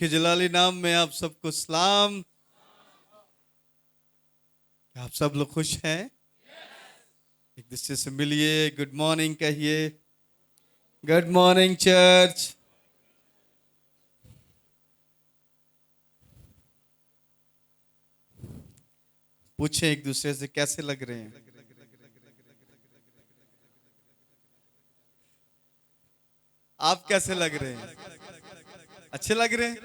उनके जलाली नाम में आप सबको सलाम। आप सब लोग खुश हैं? एक दूसरे से मिलिए, गुड मॉर्निंग कहिए। Good morning church. पूछें एक दूसरे से कैसे लग रहे हैं। आप कैसे लग रहे हैं? अच्छे लग रहे हैं?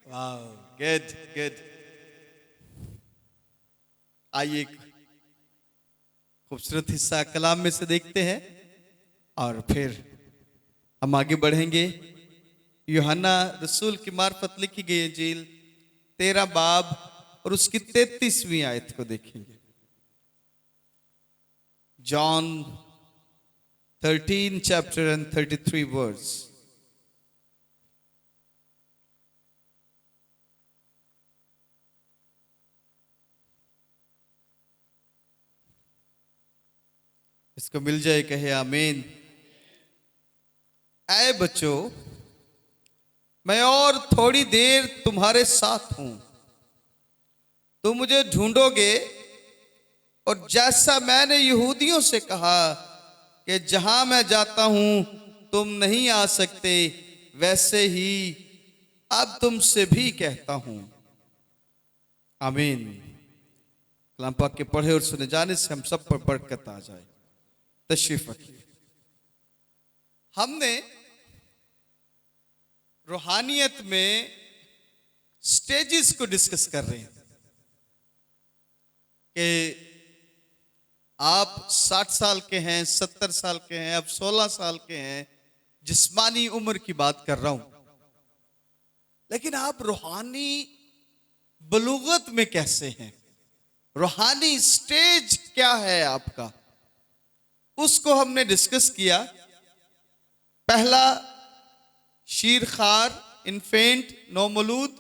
वाह, गुड गुड। आइए खूबसूरत हिस्सा कलाम में से देखते हैं और फिर हम आगे बढ़ेंगे। यूहन्ना रसूल की मार्फत लिखी गई इंजील 13 बाब और उसकी 33वीं आयत को देखेंगे। John 13 chapter and 33 verse। इसको मिल जाए कहे आमीन। ऐ बच्चों, मैं और थोड़ी देर तुम्हारे साथ हूं। तुम मुझे ढूंढोगे और जैसा मैंने यहूदियों से कहा कि जहां मैं जाता हूं तुम नहीं आ सकते, वैसे ही अब तुमसे भी कहता हूं। आमीन। कलाम पाक के पढ़े और सुने जाने से हम सब पर बरकत आ जाए। तशरीफ रखिए। हमने रूहानियत में स्टेजेस को डिस्कस कर रहे हैं कि आप 60 साल के हैं, 70 साल के हैं, अब 16 साल के हैं, जिस्मानी उम्र की बात कर रहा हूं। लेकिन आप रूहानी बलूगत में कैसे हैं? रूहानी स्टेज क्या है आपका? उसको हमने डिस्कस किया। पहला शीरखार, इन्फेंट, नौमौलूद,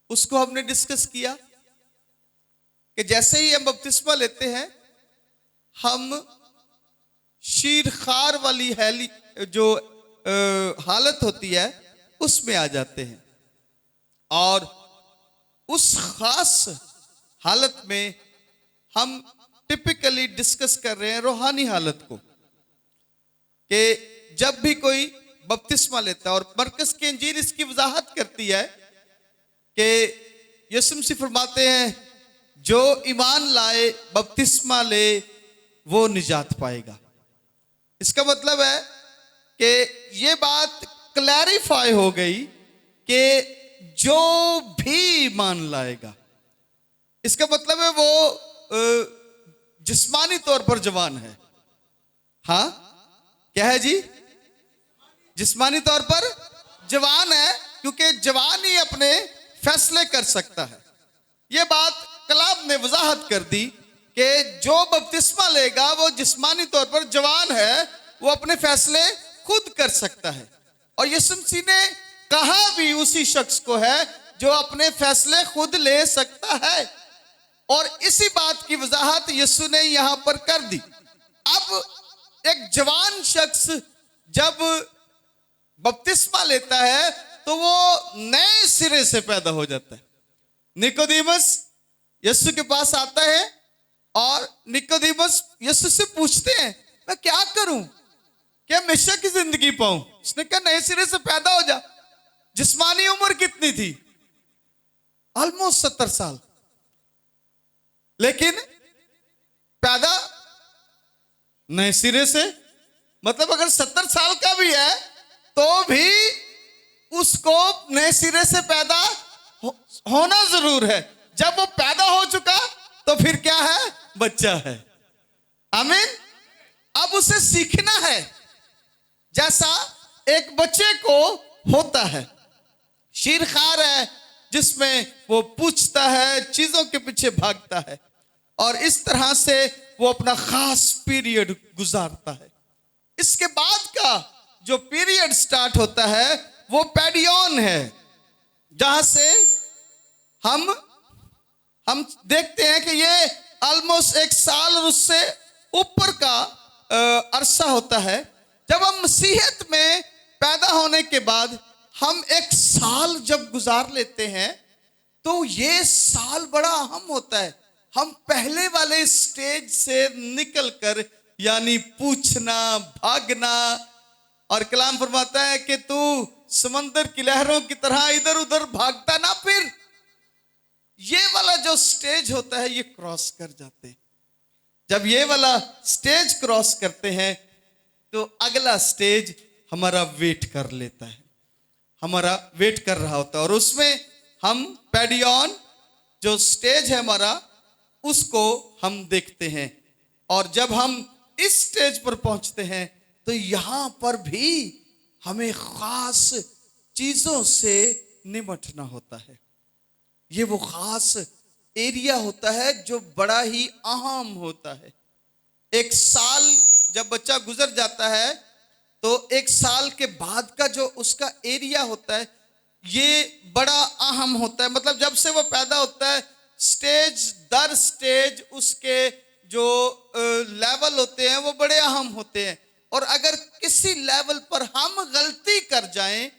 उसको हमने डिस्कस किया कि जैसे ही हम बपतिस्मा लेते हैं हम शीरखार वाली जो हालत होती है उसमें आ जाते हैं और उस खास हालत में हम टिपिकली डिस्कस कर रहे हैं रूहानी हालत को कि जब भी कोई बपतिस्मा लेता है, और मरकस की इंजील इसकी वजाहत करती है कि यीशु मसीह फरमाते हैं जो ईमान लाए, बपतिस्मा ले, वो निजात पाएगा। इसका मतलब है कि ये बात क्लैरिफाई हो गई कि जो भी ईमान लाएगा, इसका मतलब है वो जिस्मानी तौर पर जवान है। हाँ, क्या है जी? जिस्मानी तौर पर जवान है, क्योंकि जवान ही अपने फैसले कर सकता है। यह बात कलाम ने वजाहत कर दी कि जो बपतिस्मा लेगा वो जिस्मानी तौर पर जवान है, वो अपने फैसले खुद कर सकता है। और यीशु मसीह ने कहा भी उसी शख्स को है जो अपने फैसले खुद ले सकता है। और इसी बात की वजाहत यीशु ने यहां पर कर दी। अब एक जवान शख्स जब बपतिस्मा लेता है तो वो नए सिरे से पैदा हो जाता है। निकोदेमस यीशु के पास आता है और निकोदेमस यीशु से पूछते हैं मैं क्या करूं कि हमेशा की जिंदगी पाऊं? उसने कहा नए सिरे से पैदा हो जा। जिस्मानी उम्र कितनी थी? ऑलमोस्ट 70 साल। लेकिन पैदा नए सिरे से, मतलब अगर 70 साल का भी है तो भी उसको नए सिरे से पैदा होना जरूर है। जब वो पैदा हो चुका तो फिर क्या है? बच्चा है। आमीन। अब उसे सीखना है जैसा एक बच्चे को होता है। शीरखार है जिसमें वो पूछता है, चीजों के पीछे भागता है और इस तरह से वो अपना खास पीरियड गुजारता है। इसके बाद का जो पीरियड स्टार्ट होता है वो पैडियन है, जहां से हम देखते हैं कि ये ऑलमोस्ट 1 साल और उससे ऊपर का अरसा होता है। जब हम मसीहत में पैदा होने के बाद हम एक साल जब गुजार लेते हैं तो ये साल बड़ा अहम होता है। हम पहले वाले स्टेज से निकलकर, यानी पूछना, भागना, और कलाम फरमाता है कि तू समंदर की लहरों की तरह इधर उधर भागता ना फिर, ये वाला जो स्टेज होता है ये क्रॉस कर जाते हैं। जब ये वाला स्टेज क्रॉस करते हैं तो अगला स्टेज हमारा वेट कर लेता है, हमारा वेट कर रहा होता है, और उसमें हम पैडियन जो स्टेज है हमारा, उसको हम देखते हैं। और जब हम इस स्टेज पर पहुंचते हैं तो यहां पर भी हमें खास चीजों से निपटना होता है। ये वो खास एरिया होता है जो बड़ा ही अहम होता है। एक साल जब बच्चा गुजर जाता है तो एक साल के बाद का जो उसका एरिया होता है ये बड़ा अहम होता है। मतलब जब से वो पैदा होता है, स्टेज दर स्टेज उसके जो लेवल होते हैं वो बड़े अहम होते हैं। और अगर किसी लेवल पर हम गलती कर जाएं,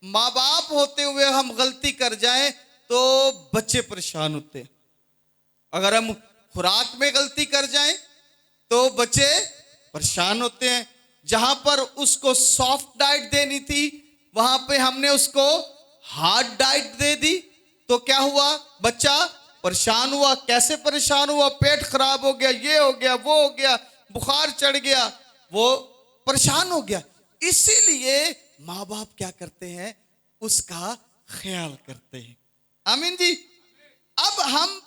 माँ बाप होते हुए हम गलती कर जाएं, तो बच्चे परेशान होते हैं। अगर हम खुराक में गलती कर जाएं तो बच्चे परेशान होते हैं। जहां पर उसको सॉफ्ट डाइट देनी थी वहां पे हमने उसको हार्ड डाइट दे दी, तो क्या हुआ, बच्चा परेशान हुआ। कैसे परेशान हुआ, पेट खराब हो गया, ये हो गया, वो हो गया, बुखार चढ़ गया, वो परेशान हो गया। इसीलिए माँ बाप क्या करते हैं, उसका ख्याल करते हैं। आमीन जी। अब हम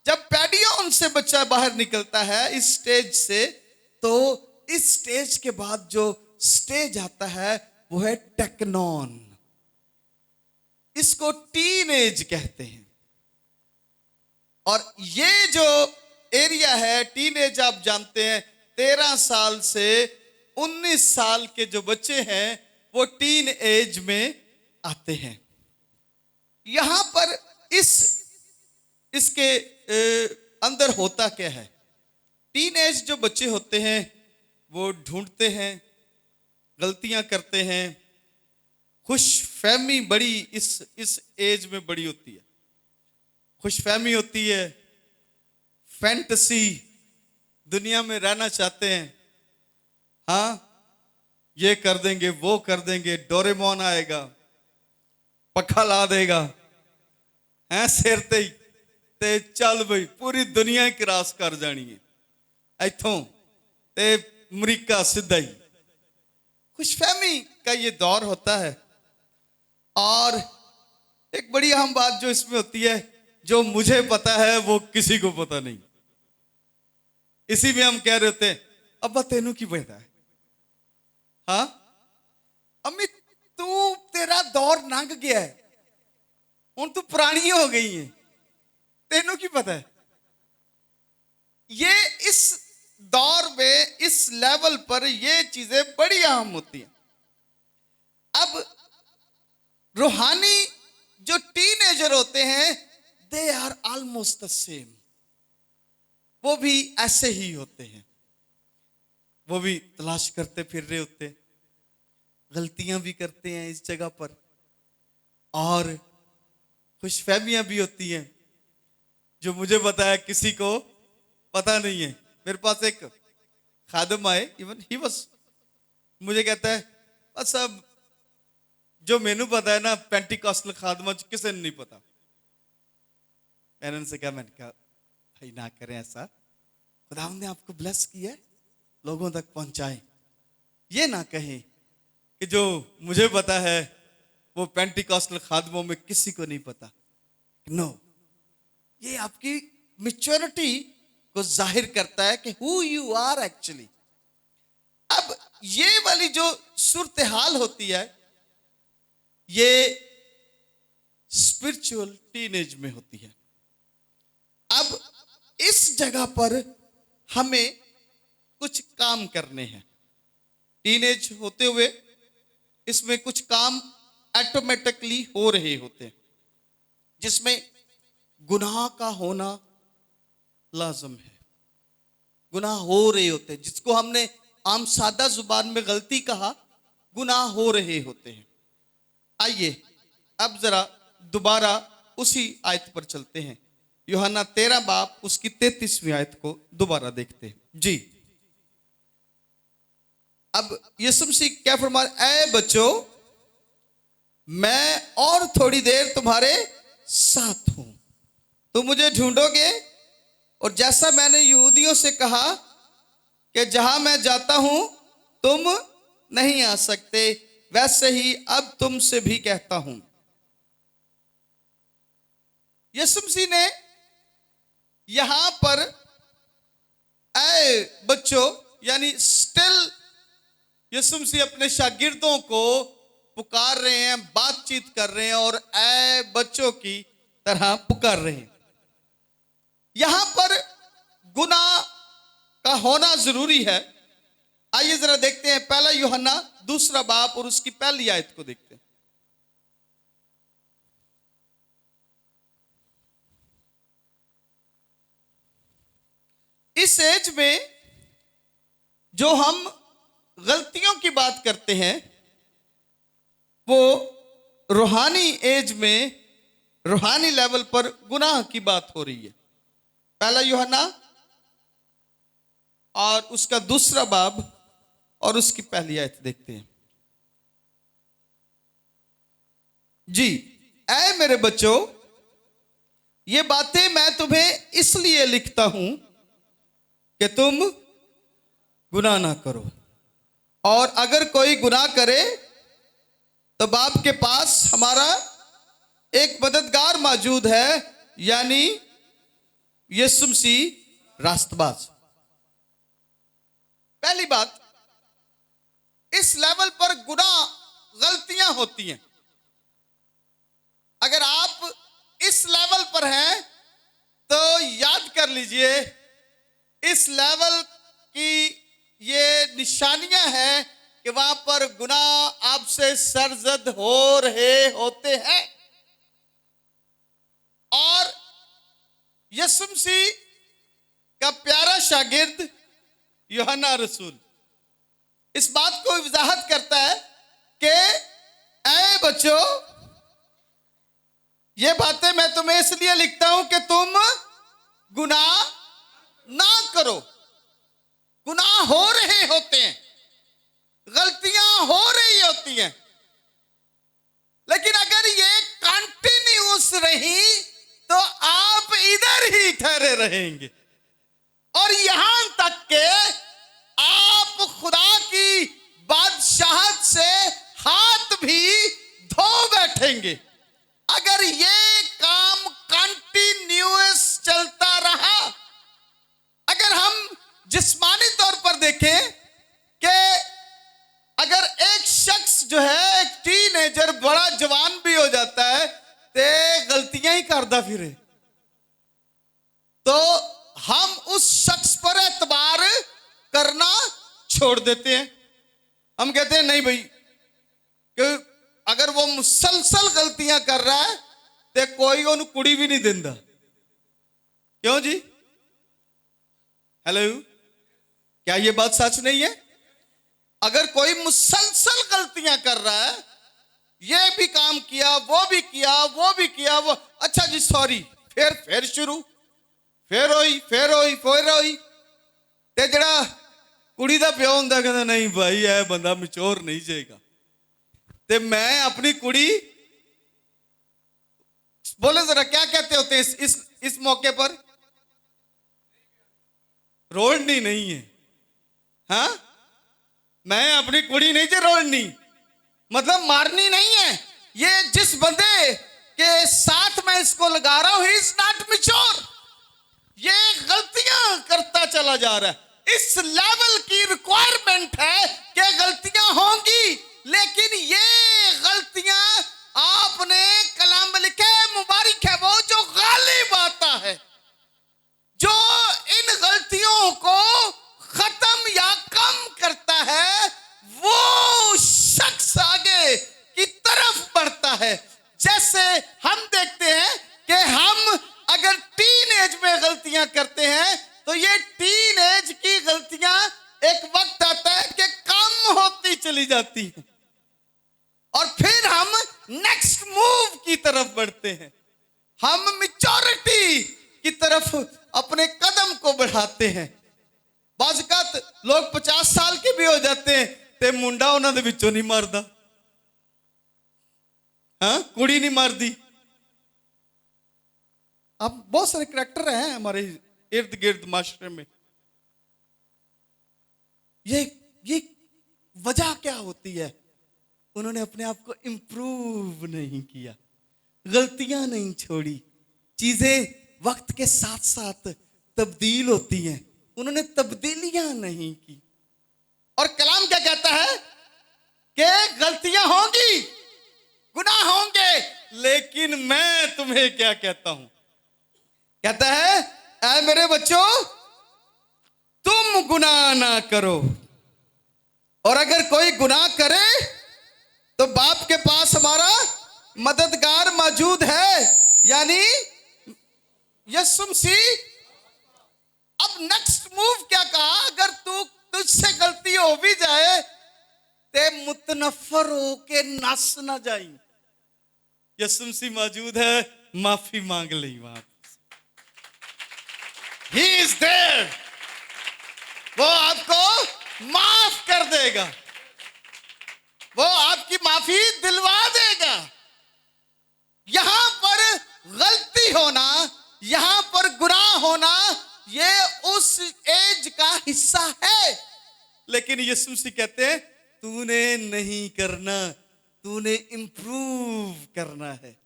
जब पैडियन से बच्चा बाहर निकलता है इस स्टेज से, तो इस स्टेज के बाद जो स्टेज आता है वो है टेक्नॉन। इसको टीन एज कहते हैं। और ये जो एरिया है टीन एज, आप जानते हैं 13 साल से 19 साल के जो बच्चे हैं वो टीन एज में आते हैं। यहां पर इसके अंदर होता क्या है, टीन एज जो बच्चे होते हैं वो ढूंढते हैं, गलतियां करते हैं। खुशफहमी बड़ी इस एज में बड़ी होती है, खुशफहमी होती है, फैंटेसी, दुनिया में रहना चाहते हैं। हाँ, ये कर देंगे, वो कर देंगे, डोरेमोन आएगा, पखा ला देगा, हैं सिर ते ही, ते चल भाई पूरी दुनिया क्रॉस कर जानी है इथों ते अमरीका सीधा ही। खुशफहमी का ये दौर होता है। और एक बड़ी अहम बात जो इसमें होती है, जो मुझे पता है वो किसी को पता नहीं। इसी में हम कह रहे होते हैं, अब्बा तेनू की पता है, हाँ अम्मी तू, तेरा दौर लंघ गया है, हुण तू पुरानी हो गई है, तेनू की पता है। ये इस दौर में, इस लेवल पर ये चीजें बड़ी अहम होती हैं। अब रूहानी जो टीनेजर होते हैं, they are almost the same. वो भी ऐसे ही होते हैं, वो भी तलाश करते फिर रहे होते हैं, गलतियां भी करते हैं इस जगह पर, और खुशफहमियां भी होती हैं जो मुझे पता है किसी को पता नहीं है। मेरे पास एक खादम आए, इवन ही बस मुझे कहता है, बस अब जो मेनू पता है ना पेंटिकॉस्टल खादमा किसे नहीं पता। मैंने उनसे कहा, मैंने कहा भाई ना करें ऐसा, खुदा ने आपको ब्लेस किया है, लोगों तक पहुंचाएं। ये ना कहें कि जो मुझे पता है वो पेंटिकॉस्टल खादमों में किसी को नहीं पता। नो, ये आपकी मैच्योरिटी को जाहिर करता है कि हु यू आर एक्चुअली। अब ये वाली जो सूरत हाल होती है ये स्पिरिचुअल टीनेज में होती है। अब इस जगह पर हमें कुछ काम करने हैं। टीनेज होते हुए इसमें कुछ काम ऑटोमेटिकली हो रहे होते हैं, जिसमें गुनाह का होना लाजम है। गुनाह हो रहे होते हैं, जिसको हमने आम सादा जुबान में गलती कहा, गुनाह हो रहे होते हैं। आइए अब जरा दोबारा उसी आयत पर चलते हैं। यूहन्ना 13 बाब उसकी 33वीं आयत को दोबारा देखते हैं जी। अब यीशु मसीह क्या फरमा, ऐ बच्चों मैं और थोड़ी देर तुम्हारे साथ हूं, तुम मुझे ढूंढोगे, और जैसा मैंने यहूदियों से कहा कि जहां मैं जाता हूं तुम नहीं आ सकते, वैसे ही अब तुमसे भी कहता हूं। यीशु मसीह ने यहां पर ऐ बच्चों यानी स्टिल यीशु मसीह अपने शागिर्दों को पुकार रहे हैं, बातचीत कर रहे हैं और ऐ बच्चों की तरह पुकार रहे हैं। यहां पर गुनाह का होना जरूरी है। आइए जरा देखते हैं पहला यूहन्ना 2 बाब और उसकी पहली आयत को देखते हैं। इस एज में जो हम गलतियों की बात करते हैं वो रूहानी एज में, रूहानी लेवल पर गुनाह की बात हो रही है। पहला यूहन्ना और उसका 2 बाब और उसकी पहली आयत देखते हैं जी। ऐ मेरे बच्चों ये बातें मैं तुम्हें इसलिए लिखता हूं कि तुम गुनाह ना करो, और अगर कोई गुनाह करे तो बाप के पास हमारा एक मददगार मौजूद है, यानी यीशु मसीह रास्तबाज। पहली बात, इस लेवल पर गुनाह गलतियां होती हैं। अगर आप इस लेवल पर हैं तो याद कर लीजिए इस लेवल की ये निशानियां हैं कि वहां पर गुनाह आपसे सरजद हो रहे होते हैं। और यीशु मसीह का प्यारा शागिर्द यूहन्ना रसूल इस बात को वजाहत करता है कि ऐ बच्चों ये बातें मैं तुम्हें इसलिए लिखता हूं कि तुम गुनाह ना करो। गुनाह हो रहे होते हैं, गलतियां हो रही होती हैं, लेकिन अगर ये कंटिन्यूस रही तो आप इधर ही ठहरे रहेंगे और यहां तक के आप खुदा की बादशाहत से हाथ भी धो बैठेंगे। अगर ये काम कंटिन्यूअस चलता रहा, अगर हम जिस्मानी तौर पर देखें कि अगर एक शख्स जो है एक टीनेजर बड़ा जवान भी हो जाता है तो गलतियां ही करता फिरे, तो हम उस शख्स पर एतबार करना छोड़ देते हैं। हम कहते हैं नहीं भाई, कि अगर वो मुसलसल गलतियां कर रहा है तो कोई उन्हें कुड़ी भी नहीं देता। क्यों जी? हेलो, क्या ये बात सच नहीं है? अगर कोई मुसलसल गलतियां कर रहा है, ये भी काम किया, वो भी किया, वो भी किया, वो अच्छा जी सॉरी, फिर शुरू, फिर होई ते जड़ा कुड़ी दा प्यो हुंदा कहंदा नहीं भाई ऐ बंदा मैच्योर नहीं जाएगा, ते मैं अपनी कुड़ी, बोले जरा क्या कहते होते हैं इस मौके पर? रोड़नी नहीं है। हाँ, मैं अपनी कुड़ी नहीं जे रोड़नी, मतलब मारनी नहीं है। ये जिस बंदे के साथ मैं इसको लगा रहा हूं, ही इज नॉट मैच्योर, ये गलतियां करता चला जा रहा है। इस लेवल की रिक्वायरमेंट है कि गलतियां होंगी, लेकिन ये गलतियां आपने कलाम में लिखे मुबारक है वो जो गालिब आता है, जो इन गलतियों को खत्म या कम करता है, वो शख्स आगे की तरफ बढ़ता है। जैसे हम देखते हैं कि हम अगर टीन एज में गलतियां करते हैं तो ये टीन एज की गलतियां एक वक्त आता है कि कम होती चली जाती है। और फिर हम नेक्स्ट मूव की तरफ बढ़ते हैं, हम मैच्योरिटी की तरफ अपने कदम को बढ़ाते हैं। बाज़ लोग 50 साल के भी हो जाते हैं ते मुंडा उन्हां दे विचों नहीं मरदा, हाँ कुड़ी नहीं मरदी। अब बहुत सारे करैक्टर हैं हमारे इर्द गिर्द माशरे में। ये वजह क्या होती है? उन्होंने अपने आप को इंप्रूव नहीं किया, गलतियां नहीं छोड़ी, चीजें वक्त के साथ साथ तब्दील होती हैं, उन्होंने तब्दीलियां नहीं की। और कलाम क्या कहता है कि गलतियां होंगी, गुनाह होंगे, लेकिन मैं तुम्हें क्या कहता हूं, कहता है ऐ मेरे बच्चों तुम गुनाह ना करो, और अगर कोई गुनाह करे तो बाप के पास हमारा मददगार मौजूद है, यानी यीशु मसीह। अब नेक्स्ट मूव क्या कहा? अगर तुझसे गलती हो भी जाए ते मुतनफर हो के नस ना जाई, यीशु मसीह मौजूद है, माफी मांग ली वहां। He is there, वो आपको माफ कर देगा, वो आपकी माफी दिलवा देगा। यहां पर गलती होना, यहां पर गुनाह होना, ये उस एज का हिस्सा है, लेकिन यीशु मसीह कहते हैं तूने नहीं करना, तूने इंप्रूव करना है।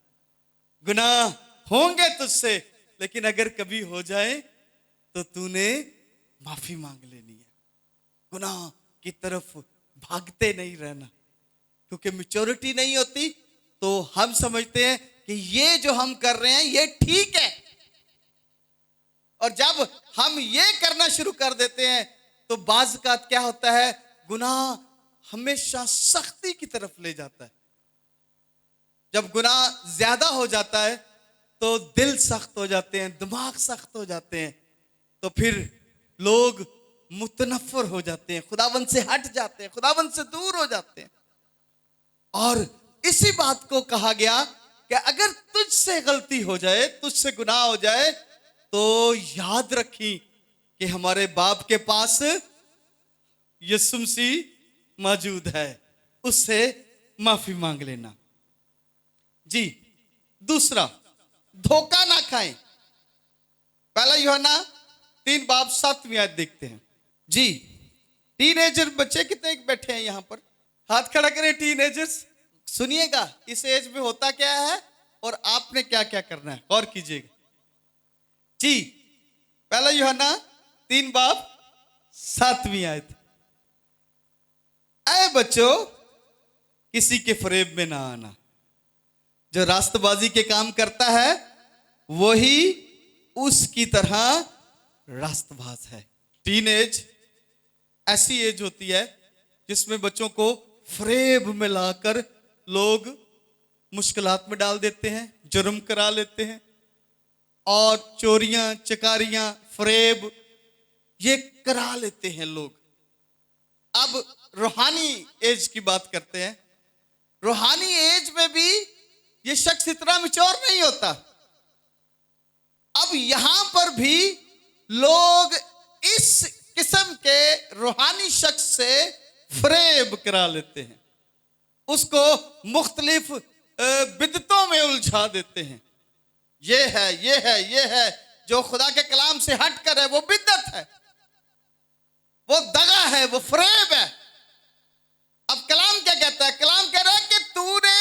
गुनाह होंगे तुझसे, लेकिन अगर कभी हो जाए तो तूने माफी मांग लेनी है। गुनाह की तरफ भागते नहीं रहना, क्योंकि मैच्योरिटी नहीं होती तो हम समझते हैं कि ये जो हम कर रहे हैं ये ठीक है, और जब हम ये करना शुरू कर देते हैं तो बाज़ का क्या होता है, गुनाह हमेशा सख्ती की तरफ ले जाता है। जब गुनाह ज्यादा हो जाता है तो दिल सख्त हो जाते हैं, दिमाग सख्त हो जाते हैं, तो फिर लोग मुतनफर हो जाते हैं, खुदावंद से हट जाते हैं, खुदावंद से दूर हो जाते हैं। और इसी बात को कहा गया कि अगर तुझसे गलती हो जाए, तुझसे गुनाह हो जाए, तो याद रखी कि हमारे बाप के पास यीशु मसीह मौजूद है, उससे माफी मांग लेना। जी दूसरा, धोखा ना खाएं। पहला यूहन्ना 3:7 आयत देखते हैं। जी टीनेजर बच्चे कितने बैठे हैं यहां पर? हाथ खड़ा करें टीनेजर्स। सुनिएगा इस एज में होता क्या है और आपने क्या क्या करना है, गौर कीजिएगा। जी पहला यूहन्ना 3:7 आयत, ऐ बच्चों किसी के फरेब में ना आना, जो रास्तबाजी के काम करता है वही उसकी तरह रास्तबाज है। टीनेज ऐसी एज होती है जिसमें बच्चों को फरेब में लाकर लोग मुश्किलात में डाल देते हैं, जुर्म करा लेते हैं, और चोरियां चकारियां फरेब ये करा लेते हैं लोग। अब रूहानी एज की बात करते हैं। रूहानी एज में भी ये शख्स इतना मैच्योर नहीं होता। अब यहां पर भी लोग इस किस्म के रूहानी शख्स से फरेब करा लेते हैं, उसको मुख्तलिफ बिदतों में उलझा देते हैं। ये है, ये है, ये है, जो खुदा के कलाम से हटकर है वो बिदत है, वो दगा है, वो फरेब है। अब कलाम क्या कहता है? कलाम कह रहा है कि तूने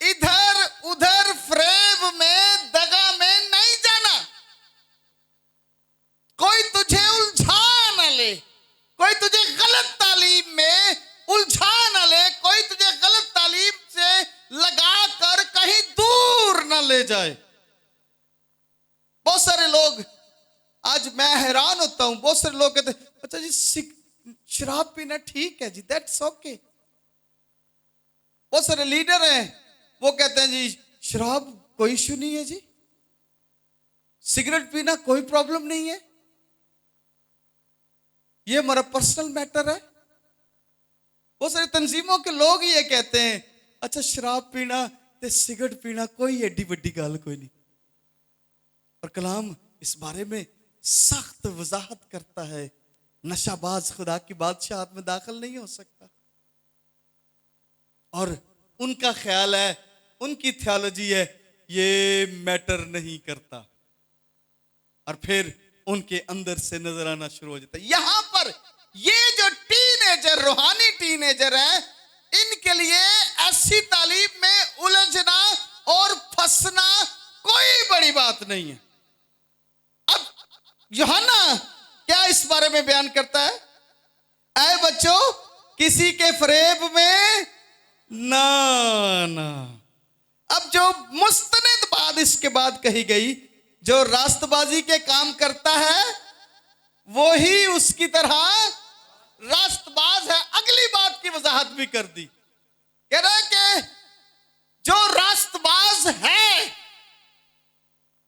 इधर उधर फरेब में, दगा में नहीं जाना। कोई तुझे उलझा न ले, कोई तुझे गलत तालीम में उलझा न ले, कोई तुझे गलत तालीम से लगा कर कहीं दूर न ले जाए। बहुत सारे लोग, आज मैं हैरान होता हूं, बहुत सारे लोग कहते हैं अच्छा जी शराब पीना ठीक है जी, दैट्स ओके। बहुत सारे लीडर हैं वो कहते हैं जी शराब कोई इश्यू नहीं है जी, सिगरेट पीना कोई प्रॉब्लम नहीं है, ये हमारा पर्सनल मैटर है। बहुत सारी तंजीमों के लोग ये कहते हैं अच्छा शराब पीना ते सिगरेट पीना कोई एडी वड्डी गल कोई नहीं। और कलाम इस बारे में सख्त वजाहत करता है, नशाबाज खुदा की बादशाहत में दाखिल नहीं हो सकता। और उनका ख्याल है, उनकी थियोलॉजी है, ये मैटर नहीं करता। और फिर उनके अंदर से नजर आना शुरू हो जाता है। यहां पर ये जो टीनेजर, रूहानी टीनेजर है, इनके लिए ऐसी तालीम में उलझना और फंसना कोई बड़ी बात नहीं है। अब यूहन्ना क्या इस बारे में बयान करता है? ऐ बच्चों, किसी के फरेब में ना ना। अब जो मुस्तनिद बात इसके बाद कही गई, जो रास्तबाजी के काम करता है वो ही उसकी तरह रास्तबाज है। अगली बात की वजाहत भी कर दी, कह रहा है कि जो रास्तबाज है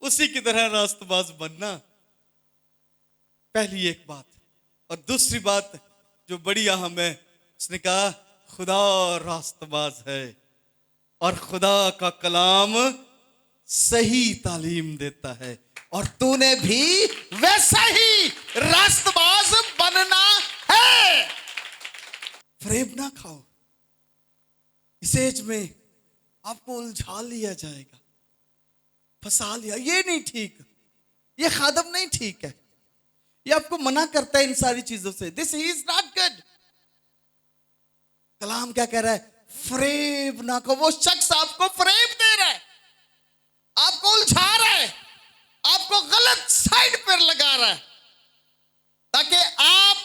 उसी की तरह रास्तबाज बनना, पहली एक बात। और दूसरी बात जो बड़ी अहम है, उसने कहा खुदा रास्तबाज है और खुदा का कलाम सही तालीम देता है, और तूने भी वैसा ही रास्तबाज बनना है। फरेब ना खाओ। इस एज में आपको उलझा लिया जाएगा, फंसा लिया, ये नहीं ठीक, ये खादम नहीं ठीक है, ये आपको मना करता है इन सारी चीजों से। This is not good. कलाम क्या कह रहा है? फरेब ना खाओ। वो शख्स आपको फरेब दे रहा है, आपको उलझा रहा है, आपको गलत साइड पर लगा रहा है, ताकि आप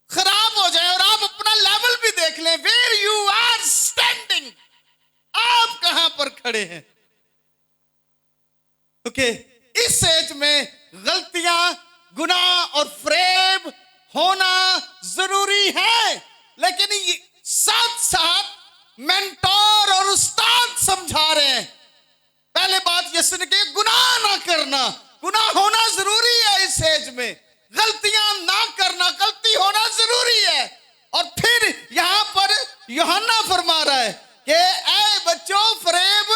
खराब हो जाए और आप अपना लेवल भी देख लें, वेयर यू आर स्टैंडिंग, आप कहां पर खड़े हैं। ओके, इस एज में गलतियां, गुनाह और फरेब होना जरूरी है, लेकिन साथ साथ मेंटोर और उस्ताद समझा रहे हैं। पहले बात यह सुन के गुनाह ना करना, गुनाह होना जरूरी है इस एज में, गलतियां ना करना, गलती होना जरूरी है। और फिर यहां पर यूहन्ना फरमा रहा है कि ऐ बच्चों, फरेब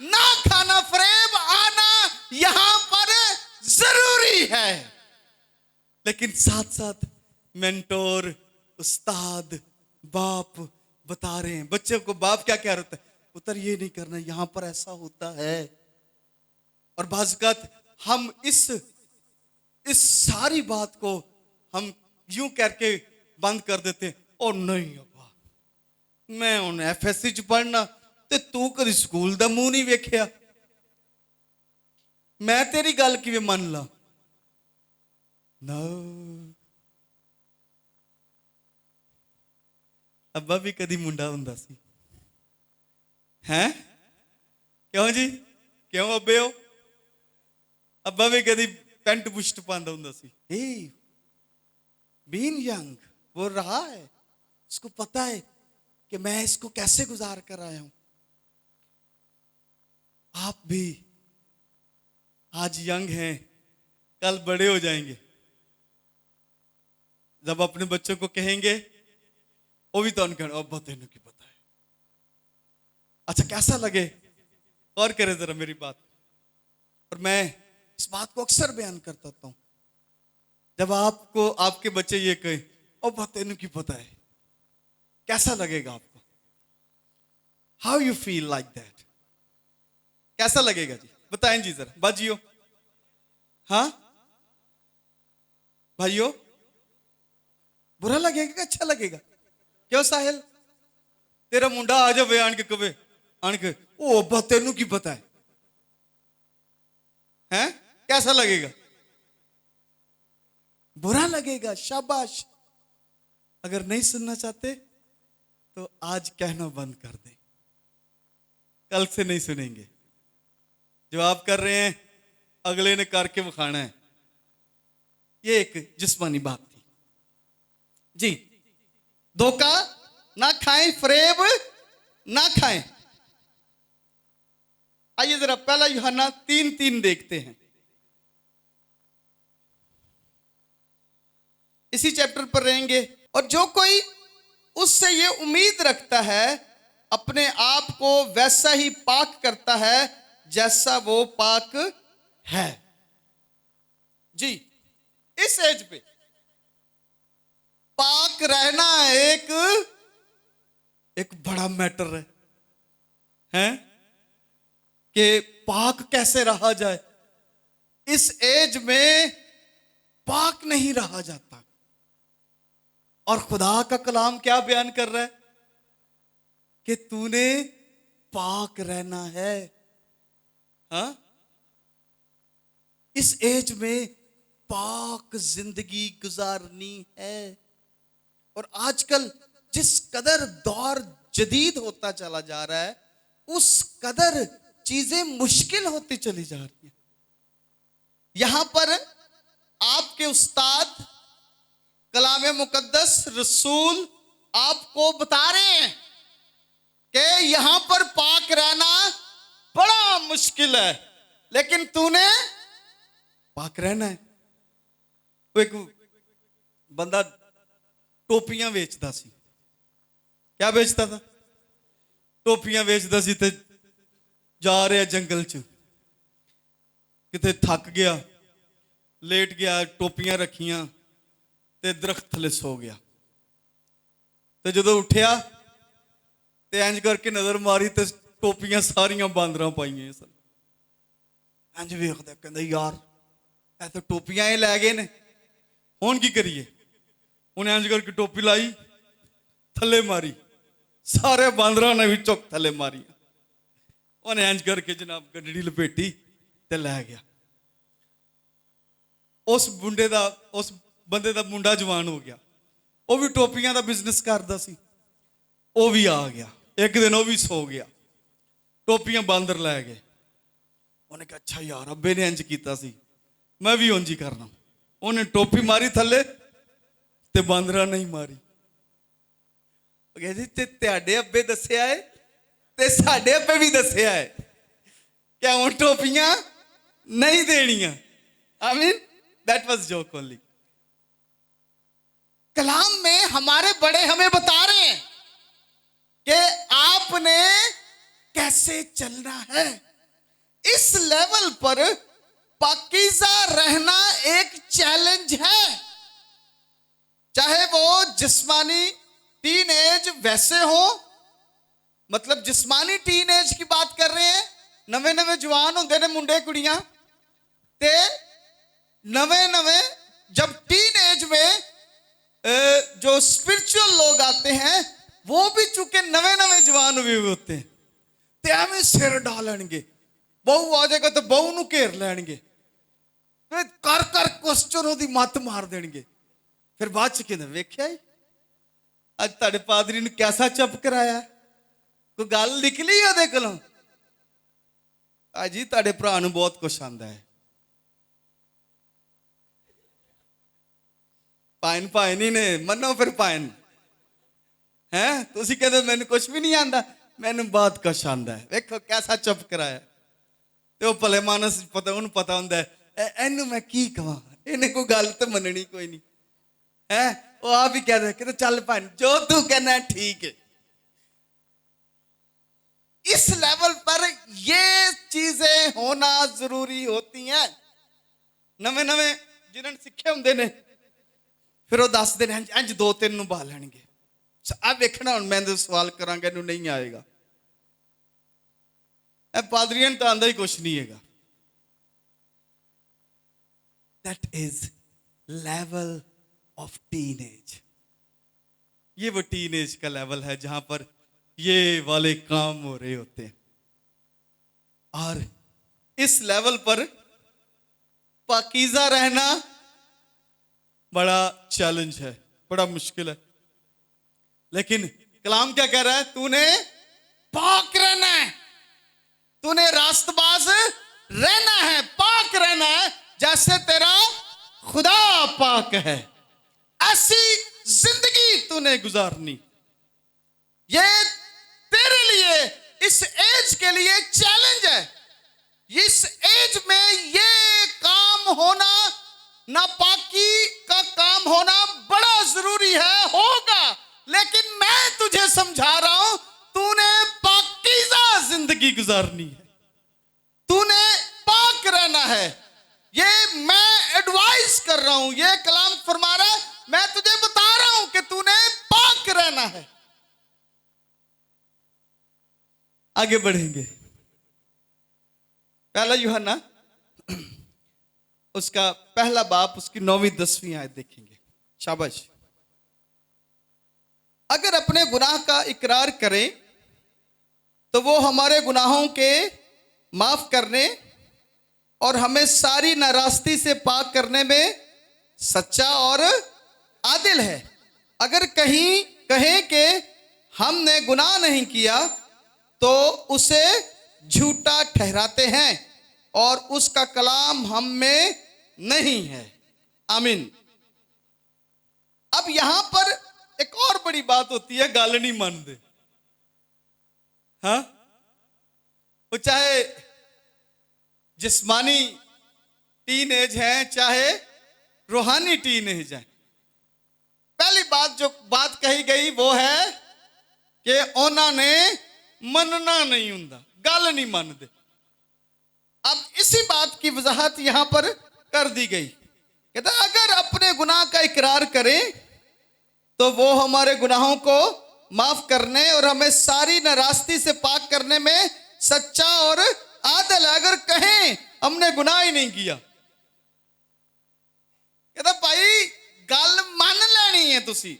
ना खाना, फरेब आना यहां पर जरूरी है। लेकिन साथ साथ मेंटोर, उस्ताद, बाप बता रहे हैं। बच्चे को बाप क्या कह रहा है? पुत्र ये नहीं करना, यहां पर ऐसा होता है। और बाज़ हम इस सारी बात को हम यूं करके बंद कर देते हैं, और नहीं अब्बा, मैं उन एफएससी च पढ़ना ते तू कभी स्कूल दा मुंह नहीं वेखिया, मैं तेरी गल किवें मन ला। नो, अब्बा भी कदी मुंडा हुंदा सी, हैं? क्यों जी, क्यों अब्बे हो? अब्बा भी कदी पेंट बुशट पांदा हुंदा सी। बीन यंग, वो रहा है, उसको पता है कि मैं इसको कैसे गुजार कर आया हूं। आप भी आज यंग हैं, कल बड़े हो जाएंगे। जब अपने बच्चों को कहेंगे, वो भी तो अब्बा तेनू की पता है। अच्छा कैसा लगे? और करे जरा मेरी बात। और मैं इस बात को अक्सर बयान करता हूं, जब आपको आपके बच्चे ये कहे अब्बा तेनू की पता है, कैसा लगेगा आपको? How you feel like that? कैसा लगेगा जी? बताएं जी जरा बाजियो। हाँ भाइयों, बुरा लगेगा कि अच्छा लगेगा? क्यों साहिल, तेरा मुंडा आ जावे आन के कवे, आन के ओ अब्बा तेनू की पता है, हैं? कैसा लगेगा? बुरा लगेगा। शाबाश। अगर नहीं सुनना चाहते तो आज कहना बंद कर दें, कल से नहीं सुनेंगे। जो आप कर रहे हैं अगले ने करके दिखाना है। ये एक जिस्मानी बात थी जी। धोखा ना खाएं, फरेब ना खाएं। आइए जरा पहला यूहन्ना 3:3 देखते हैं। इसी चैप्टर पर रहेंगे। और जो कोई उससे ये उम्मीद रखता है अपने आप को वैसा ही पाक करता है जैसा वो पाक है। जी, इस एज पे पाक रहना एक बड़ा मैटर है कि पाक कैसे रहा जाए। इस एज में पाक नहीं रहा जाता। और खुदा का कलाम क्या बयान कर रहा है कि तूने पाक रहना है। हाँ, इस एज में पाक जिंदगी गुजारनी है। और आजकल जिस कदर दौर जदीद होता चला जा रहा है, उस कदर चीजें मुश्किल होती चली जा रही है। यहां पर आपके उस्ताद कलाम मुकद्दस रसूल आपको बता रहे हैं कि यहां पर पाक रहना बड़ा मुश्किल है, लेकिन तूने पाक रहना है। वो एक बंदा टोपियां बेचता सी। क्या बेचता था? टोपियां बेचता सी। ते जा रहा जंगल च, किते थक गया, लेट गया, टोपियां रखियां ते दरख्त थले सो गया। ते जदों उठिया ते इंज करके नजर मारी ते टोपियां सारियां बांदरां पाइयां सन। इंज वेखदा कहंदा यार ऐ तो टोपियां लै गए ने, हुण की करिए? उन्हें इंज करके टोपी लाई, थले मारी, सारे बांदरां ने भी चुक थले मारी। उन्हें इंज करके जनाब गड्डी लपेटी ते लै गया। उस बंदे दा मुंडा जवान हो गया। वो भी टोपियां दा बिजनेस करदा सी। वो भी आ गया। एक दिन वो भी सो गया। टोपियां बांदर लै गए। उन्हें कहा अच्छा यार अब्बे ने इंज कीता सी, मैं भी उंज ही करना। उन्हें टोपी मारी थले ते बांदरा नहीं मारी। जी ते तेरे अब्बे दस्सिया है ते साडे अब्बे भी दस्सिया है क्या हुण टोपियां नहीं देनियां। I mean that was joke only. कलाम में हमारे बड़े हमें बता रहे हैं कि आपने कैसे चलना है। इस लेवल पर पाकीज़ा रहना एक चैलेंज है। चाहे वो जिस्मानी टीन एज वैसे हो, मतलब जिस्मानी टीन एज की बात कर रहे हैं, नवे नवे जवान होंगे ने मुंडे कुड़ियां, ते नवे नवे जब टीन एज में जो स्पिरिचुअल लोग आते हैं वो भी चूंकि नवे नवे जवान हुए होते हैं, ते एवें सिर डालेंगे। बहू आ जाएगा तो बहू नूं घेर लैणगे, कर कर क्वेश्चन ओदी मत मार देंगे। फिर बाद च कहते वेख्या अज तुहाडे पादरी ने कैसा चुप कराया, कोई गल निकली ओदे कोलों? जी तुहाडे भरा नूं बहुत कुछ आंदा है। पाइन पाइन ही ने मनो फिर पाइन है। तुसीं कहते मैनूं कुछ भी नहीं आंदा, मैनूं बहुत कुछ आंदा है। वेखो कैसा चुप कराया। ते वो भले मानस पता उन्हें पता हुंदा है इनू मैं की कहां, इन्हें कोई गल तो मननी कोई नहीं है। वो आप ही कहते कहते चल भाई जो तू कहना है ठीक है। इस लेवल पर ये चीजें होना जरूरी होती हैं। नवे नवे जिन्होंने सीखे होंगे ने फिर वो दसते हैं इंज दो तीन नूं बहा लैणगे। आ वेखना हुण मैं सवाल करांगा इनू नहीं आएगा। पादरियां तो आंदा ही कुछ नहीं है। That is level of teenage. ये वो टीनेज का लेवल है जहां पर ये वाले काम हो रहे होते हैं। और इस लेवल पर पाकीज़ा रहना बड़ा चैलेंज है, बड़ा मुश्किल है। लेकिन कलाम क्या कह रहा है? तूने पाक रहना है, तूने रास्तबाज रहना है, पाक रहना है जैसे तेरा खुदा पाक है। ऐसी जिंदगी तूने गुजारनी। ये तेरे लिए इस एज के लिए चैलेंज है। इस एज में ये काम होना, नापाकी का काम होना बड़ा जरूरी है, होगा। लेकिन मैं तुझे समझा रहा हूं, तूने गुजारनी है, तूने पाक रहना है। ये मैं एडवाइस कर रहा हूं, ये कलाम फरमा रहा है, मैं तुझे बता रहा हूं कि तूने पाक रहना है। आगे बढ़ेंगे, पहला यूहन्ना उसका पहला बाप उसकी 9वीं 10वीं आयत देखेंगे। शाबाश। अगर अपने गुनाह का इकरार करें तो वो हमारे गुनाहों के माफ करने और हमें सारी नाराजगी से पाक करने में सच्चा और आदिल है। अगर कहीं कहें कि हमने गुनाह नहीं किया तो उसे झूठा ठहराते हैं और उसका कलाम हम में नहीं है। आमीन। अब यहां पर एक और बड़ी बात होती है, गालनी मान दे। हाँ, वो चाहे जिस्मानी टीन एज है चाहे रूहानी टीन एज है। पहली बात जो बात कही गई वो है कि उन्होंने मनना नहीं हुंदा, गल नहीं मानते। अब इसी बात की वजाहत यहां पर कर दी गई। कहता अगर अपने गुनाह का इकरार करें तो वो हमारे गुनाहों को माफ करने और हमें सारी नाराजगी से पाक करने में सच्चा और आदिल है। अगर कहें हमने गुनाह ही नहीं किया, कहता भाई गल मान लेनी है तुसी।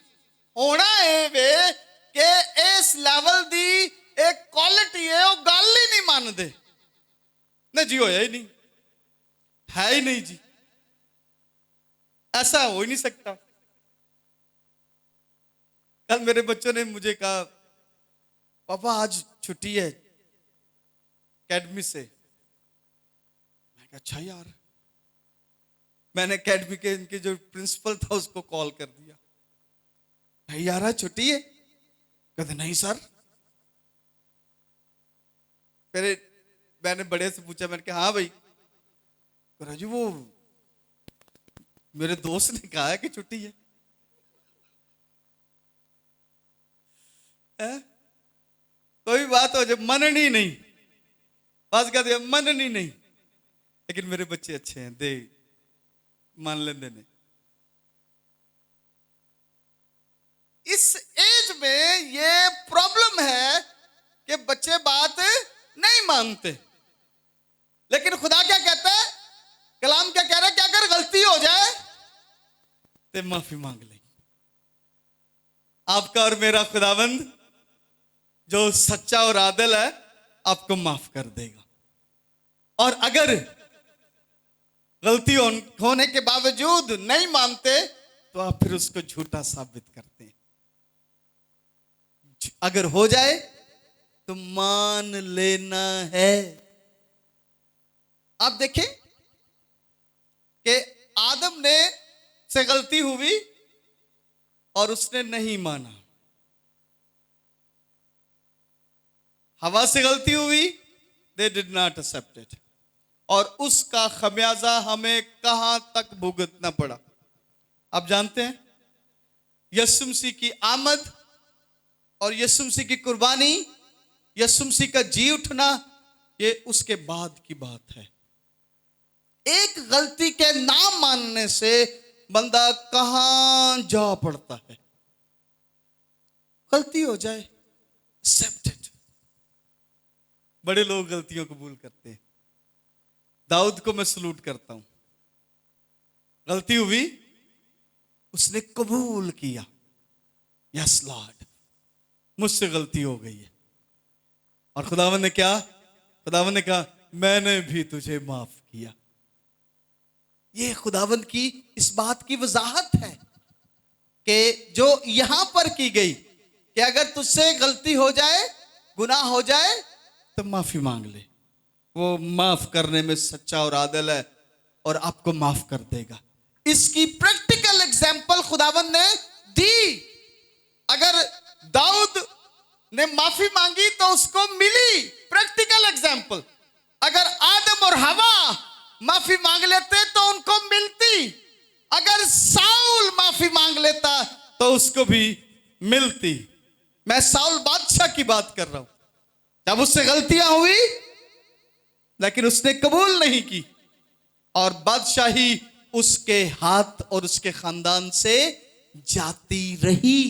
होना है वे कि इस लेवल दी एक क्वालिटी है, वो गल ही नहीं मानते। नहीं जी, होया ही नहीं, है ही नहीं जी, ऐसा हो ही नहीं सकता। कल मेरे बच्चों ने मुझे कहा पापा आज छुट्टी है अकेडमी से। मैं कहा अच्छा यार। मैंने अकेडमी के इनके जो प्रिंसिपल था उसको कॉल कर दिया, भाई यार आज छुट्टी है। कहते नहीं सर। फिर मैंने बड़े से पूछा, मैंने कहा हाँ भाई। राजू वो मेरे दोस्त ने कहा है कि छुट्टी है। कोई बात हो जाए मननी नहीं, बस कहते मननी नहीं। लेकिन मेरे बच्चे अच्छे हैं, दे मान लेंदे ने। इस एज में ये प्रॉब्लम है कि बच्चे बात नहीं मानते। लेकिन खुदा क्या कहता है, कलाम क्या कह रहा है कि अगर गलती हो जाए तो माफी मांग ले। आपका और मेरा खुदावंद जो सच्चा और आदिल है आपको माफ कर देगा। और अगर गलती होने के बावजूद नहीं मानते तो आप फिर उसको झूठा साबित करते हैं। अगर हो जाए तो मान लेना है। आप देखें कि आदम ने से गलती हुई और उसने नहीं माना। हवा से गलती हुई, they did not accept it, और उसका खमियाजा हमें कहां तक भुगतना पड़ा। आप जानते हैं यीशु मसीह की आमद और यीशु मसीह की कुर्बानी, यीशु मसीह का जी उठना, ये उसके बाद की बात है। एक गलती के ना मानने से बंदा कहां जा पड़ता है। गलती हो जाए, एक्सेप्ट इट। बड़े लोग गलतियों को कबूल करते हैं। दाऊद को मैं सलूट करता हूं। गलती हुई, उसने कबूल किया, यस लॉर्ड मुझसे गलती हो गई है। और खुदावंद ने क्या, खुदावंद ने कहा मैंने भी तुझे माफ किया। ये खुदावंद की इस बात की वजाहत है कि जो यहां पर की गई कि अगर तुझसे गलती हो जाए, गुनाह हो जाए तो माफी मांग ले। वो माफ करने में सच्चा और आदिल है और आपको माफ कर देगा। इसकी प्रैक्टिकल एग्जाम्पल खुदावंद ने दी। अगर दाऊद ने माफी मांगी तो उसको मिली प्रैक्टिकल एग्जाम्पल। अगर आदम और हवा माफी मांग लेते तो उनको मिलती। अगर साउल माफी मांग लेता तो उसको भी मिलती। मैं साउल बादशाह की बात कर रहा हूं। जब उससे गलतियां हुई लेकिन उसने कबूल नहीं की और बादशाही उसके हाथ और उसके खानदान से जाती रही।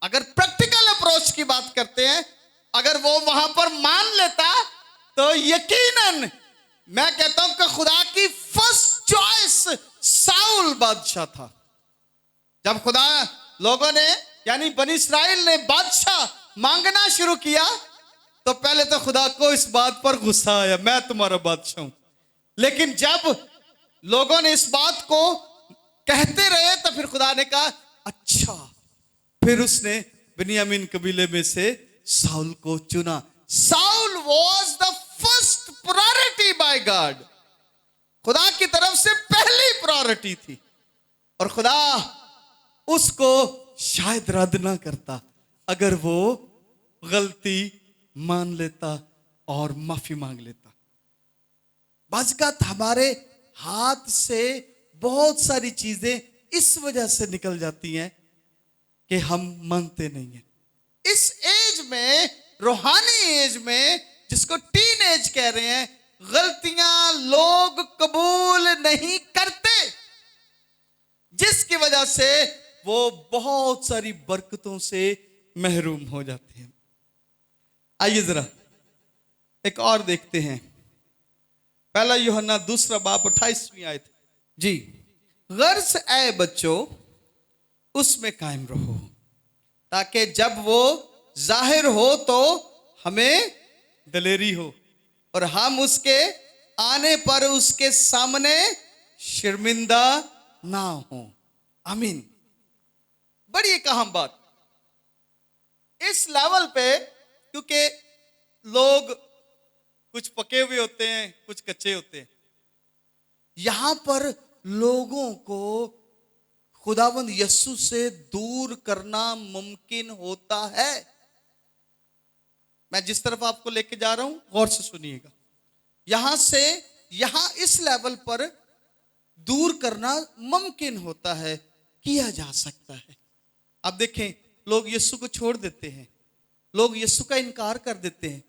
अगर प्रैक्टिकल अप्रोच की बात करते हैं, अगर वो वहां पर मान लेता तो यकीनन मैं कहता हूं कि खुदा की फर्स्ट चॉइस साउल बादशाह था। जब खुदा लोगों ने यानी बनी इस्राएल ने बादशाह मांगना शुरू किया तो पहले तो खुदा को इस बात पर गुस्सा आया, मैं तुम्हारा बादशाह हूं। लेकिन जब लोगों ने इस बात को कहते रहे तो फिर खुदा ने कहा अच्छा। फिर उसने बिन्यामीन कबीले में से साउल को चुना। Saul was the first priority by God, खुदा की तरफ से पहली प्रायोरिटी थी और खुदा उसको शायद रद्द ना करता अगर वो गलती मान लेता और माफी मांग लेता। बाज़ हमारे हाथ से बहुत सारी चीजें इस वजह से निकल जाती हैं कि हम मानते नहीं हैं। इस एज में, रूहानी एज में, जिसको टीन एज कह रहे हैं, गलतियां लोग कबूल नहीं करते, जिसकी वजह से वो बहुत सारी बरकतों से महरूम हो जाते हैं। आइए जरा एक और देखते हैं, पहला यूहन्ना 2:28 आयत। जी, गर्ज ऐ बच्चों उसमें कायम रहो ताकि जब वो जाहिर हो तो हमें दलेरी हो और हम उसके आने पर उसके सामने शर्मिंदा ना हो। आमीन। बड़ी एक अहम बात इस लेवल पे, क्योंकि लोग कुछ पके हुए होते हैं, कुछ कच्चे होते हैं। यहां पर लोगों को खुदावंद यीशु से दूर करना मुमकिन होता है। मैं जिस तरफ आपको लेके जा रहा हूं गौर से सुनिएगा। यहां से यहां इस लेवल पर दूर करना मुमकिन होता है, किया जा सकता है। अब देखें, लोग यीशु को छोड़ देते हैं, लोग यीशु का इनकार कर देते हैं,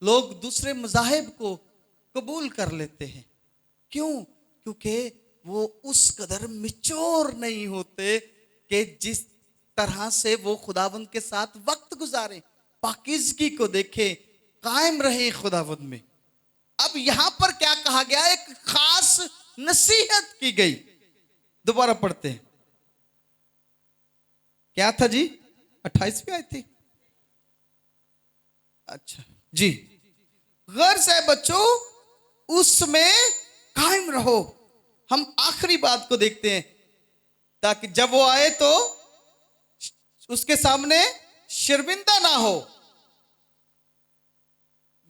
लोग दूसरे मज़ाहिब को कबूल कर लेते हैं। क्यों? क्योंकि वो उस कदर मिच्योर नहीं होते कि जिस तरह से वो खुदावंद के साथ वक्त गुजारे, पाकीज़गी को देखें, कायम रहे खुदावंद में। अब यहां पर क्या कहा गया? एक खास नसीहत की गई। दोबारा पढ़ते हैं, क्या था जी? 28वीं आई थी। अच्छा जी, गर्ज है बच्चों उसमें कायम रहो। हम आखिरी बात को देखते हैं, ताकि जब वो आए तो उसके सामने शर्मिंदा ना हो।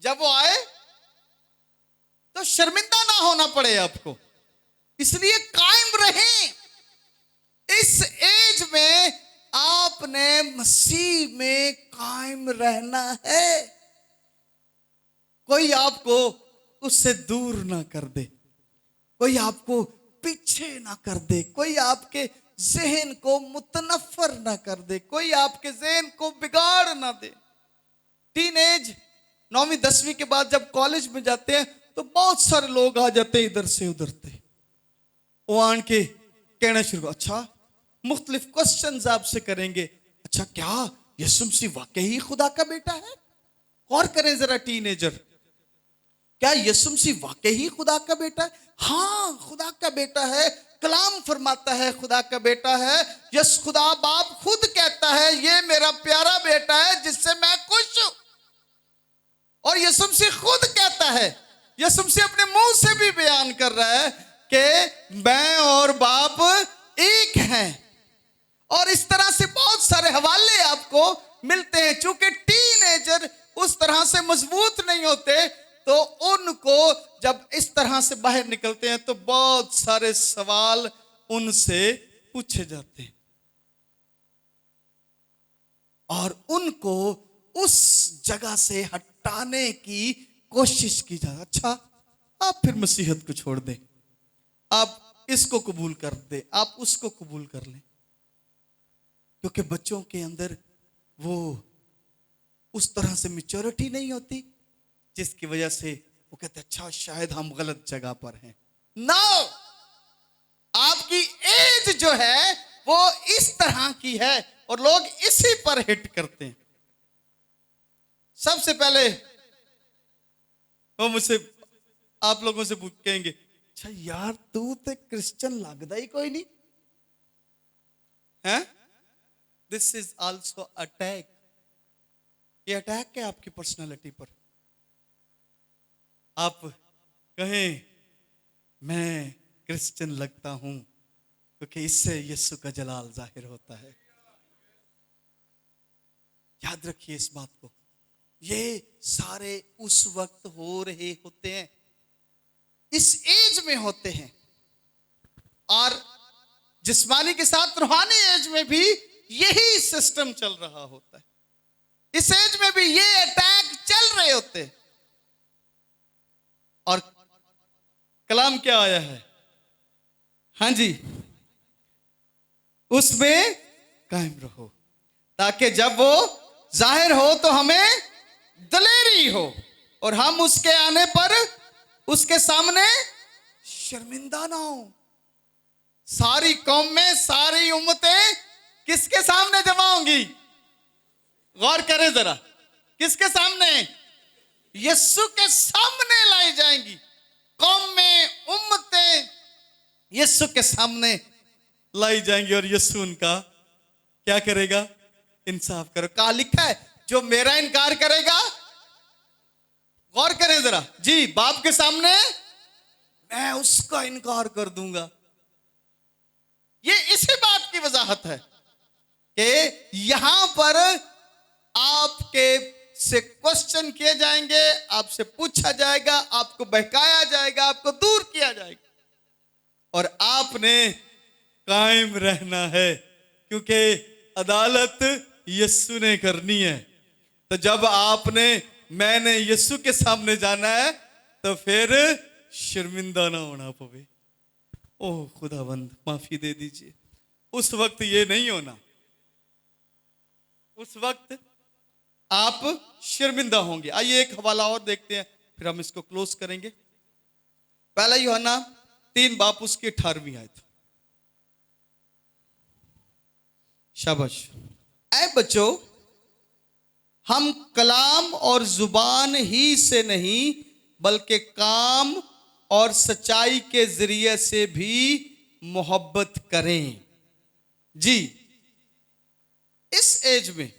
जब वो आए तो शर्मिंदा ना होना पड़े आपको, इसलिए कायम रहें। इस एज में आपने मसीह में कायम रहना है। कोई आपको उससे दूर ना कर दे, कोई आपको पीछे ना कर दे, कोई आपके जहन को मुतनफर ना कर दे, कोई आपके जहन को बिगाड़ ना दे। टीनेज 9वीं 10वीं के बाद जब कॉलेज में जाते हैं तो बहुत सारे लोग आ जाते हैं इधर से उधर से। वो आन के कहना शुरू, अच्छा मुख्तलिफ क्वेश्चंस आपसे करेंगे। अच्छा, क्या यीशु मसीह वाकई ही खुदा का बेटा है? और करें जरा टीनेजर, क्या यीशु मसीह वाकई ही खुदा का बेटा है? हाँ, खुदा का बेटा है। कलाम फरमाता है खुदा का बेटा है। यस, खुदा बाप खुद कहता है ये मेरा प्यारा बेटा है जिससे मैं खुश हूं। और यीशु मसीह खुद कहता है, यीशु मसीह अपने मुंह से भी बयान कर रहा है कि मैं और बाप एक हैं। और इस तरह से बहुत सारे हवाले आपको मिलते हैं। चूंकि टीनेजर उस तरह से मजबूत नहीं होते तो उनको जब इस तरह से बाहर निकलते हैं तो बहुत सारे सवाल उनसे पूछे जाते हैं और उनको उस जगह से हटाने की कोशिश की जाए। अच्छा, आप फिर मसीहत को छोड़ दें, आप इसको कबूल कर दें, आप उसको कबूल कर लें, क्योंकि बच्चों के अंदर वो उस तरह से मैच्योरिटी नहीं होती, जिसकी वजह से वो कहते अच्छा शायद हम गलत जगह पर हैं। नो, आपकी एज जो है वो इस तरह की है और लोग इसी पर हिट करते हैं। सबसे पहले वो मुझसे, आप लोगों से कहेंगे अच्छा यार तू तो क्रिश्चियन लगता ही कोई नहीं है। This is also attack. ये अटैक है आपकी पर्सनालिटी पर। आप कहें मैं क्रिश्चियन लगता हूं क्योंकि इससे यीशु का जलाल जाहिर होता है। याद रखिए इस बात को। ये सारे उस वक्त हो रहे होते हैं, इस एज में होते हैं, और जिस्मानी के साथ रूहानी एज में भी यही सिस्टम चल रहा होता है। इस एज में भी ये अटैक चल रहे होते हैं। और कलाम क्या आया है? हाँ जी, उसमें कायम रहो ताकि जब वो जाहिर हो तो हमें दलेरी हो और हम उसके आने पर उसके सामने शर्मिंदा ना हो। सारी कौमें, सारी उम्मतें किसके सामने जमा होंगी? गौर करें जरा, किसके सामने? यीशु के सामने लाई जाएंगी। कौमें, उम्मतें यीशु के सामने लाई जाएंगी और यीशु उनका क्या करेगा? इंसाफ करो। कहा लिखा है जो मेरा इनकार करेगा, गौर करें जरा जी, बाप के सामने मैं उसका इनकार कर दूंगा। ये इसी बात की वजाहत है कि यहां पर आपके से क्वेश्चन किए जाएंगे, आपसे पूछा जाएगा, आपको बहकाया जाएगा, आपको दूर किया जाएगा, और आपने कायम रहना है क्योंकि अदालत यीशु ने करनी है। तो जब मैंने यीशु के सामने जाना है तो फिर शर्मिंदा ना होना पवे। ओह खुदावंद माफी दे दीजिए। उस वक्त ये नहीं होना, उस वक्त आप शर्मिंदा होंगे। आइए एक हवाला और देखते हैं, फिर हम इसको क्लोज करेंगे। पहला यूहन्ना 3 बाप उसकी 18वीं आयत। शाबाश। ऐ बच्चों, हम कलाम और जुबान ही से नहीं बल्कि काम और सच्चाई के जरिए से भी मोहब्बत करें। जी, इस एज में,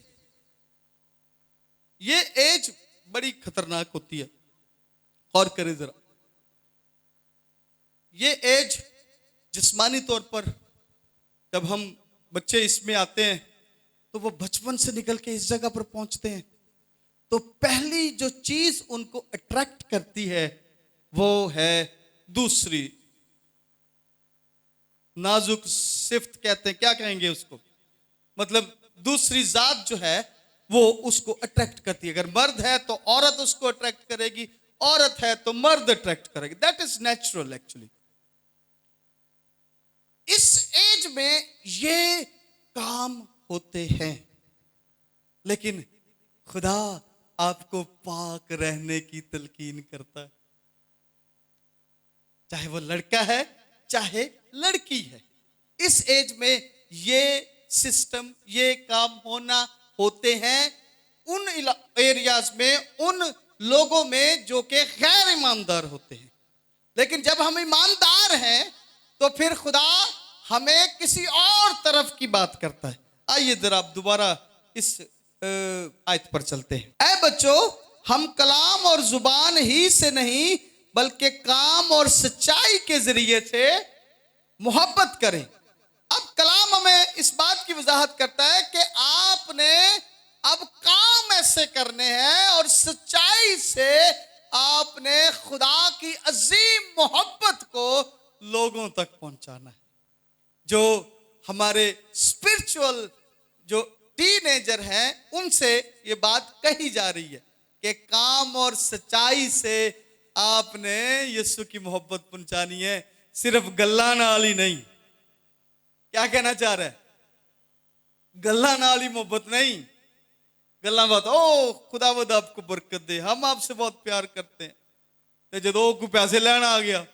ये एज बड़ी खतरनाक होती है। और करें जरा, ये एज जिस्मानी तौर पर जब हम बच्चे इसमें आते हैं तो वो बचपन से निकल के इस जगह पर पहुंचते हैं, तो पहली जो चीज उनको अट्रैक्ट करती है वो है दूसरी नाजुक सिफ्त कहते हैं, क्या कहेंगे उसको, मतलब दूसरी जात जो है वो उसको अट्रैक्ट करती है। अगर मर्द है तो औरत उसको अट्रैक्ट करेगी, औरत है तो मर्द अट्रैक्ट करेगी। That is natural actually. इस एज में ये काम होते हैं, लेकिन खुदा आपको पाक रहने की तलकीन करता है, चाहे वो लड़का है चाहे लड़की है। इस एज में ये सिस्टम, ये काम होते हैं उन एरियाज में, उन लोगों में जो कि गैर ईमानदार होते हैं। लेकिन जब हम ईमानदार हैं तो फिर खुदा हमें किसी और तरफ की बात करता है। आइए जरा आप दोबारा इस आयत पर चलते हैं। ऐ बच्चों, हम कलाम और जुबान ही से नहीं बल्कि काम और सच्चाई के जरिए से मोहब्बत करें। अब कलाम हमें इस बात की वजाहत करता है कि आपने अब काम ऐसे करने हैं और सच्चाई से आपने खुदा की अजीम मोहब्बत को लोगों तक पहुंचाना है। जो हमारे स्पिरिचुअल जो टीनेजर हैं उनसे ये बात कही जा रही है कि काम और सच्चाई से आपने यीशु की मोहब्बत पहुंचानी है, सिर्फ गल्ला नाल ही नहीं। क्या कहना चाह रहा है? गल्ला नाल ही मोहब्बत नहीं, गल्ला बात, ओ खुदावंद आपको बरकत दे, हम आपसे बहुत प्यार करते हैं, ते जदों कोई पैसे लेना आ गया,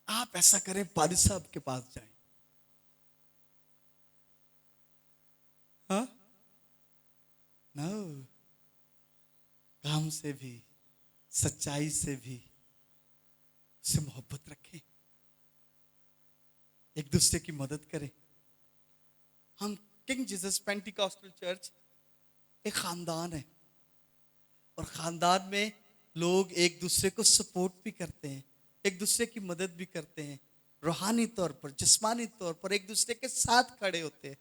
आप ऐसा करें, पादी साहब के पास जाएं। हाँ, नो, काम से भी, सच्चाई से भी उससे मोहब्बत रखें, एक दूसरे की मदद करें। हम किंग जीसस पेंटिकॉस्टल चर्च एक खानदान है, और खानदान में लोग एक दूसरे को सपोर्ट भी करते हैं, एक दूसरे की मदद भी करते हैं, रूहानी तौर पर, जिस्मानी तौर पर एक दूसरे के साथ खड़े होते हैं,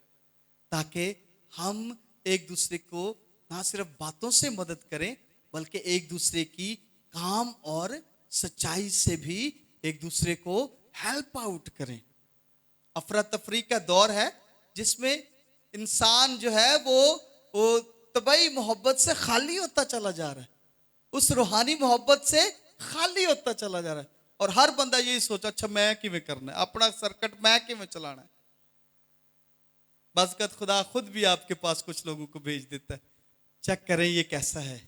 ताकि हम एक दूसरे को ना सिर्फ बातों से मदद करें, बल्कि एक दूसरे की काम और सच्चाई से भी एक दूसरे को हेल्प आउट करें। अफरा तफरी का दौर है जिसमें इंसान जो है वो तबई मोहब्बत से खाली होता चला जा रहा है, उस रूहानी मोहब्बत से खाली होता चला जा रहा है, और हर बंदा यही सोचा, अच्छा मैं किवें करना है, अपना सर्किट मैं किवें चलाना है। बसकत खुदा खुद भी आपके पास कुछ लोगों को भेज देता है, चेक करें ये कैसा है,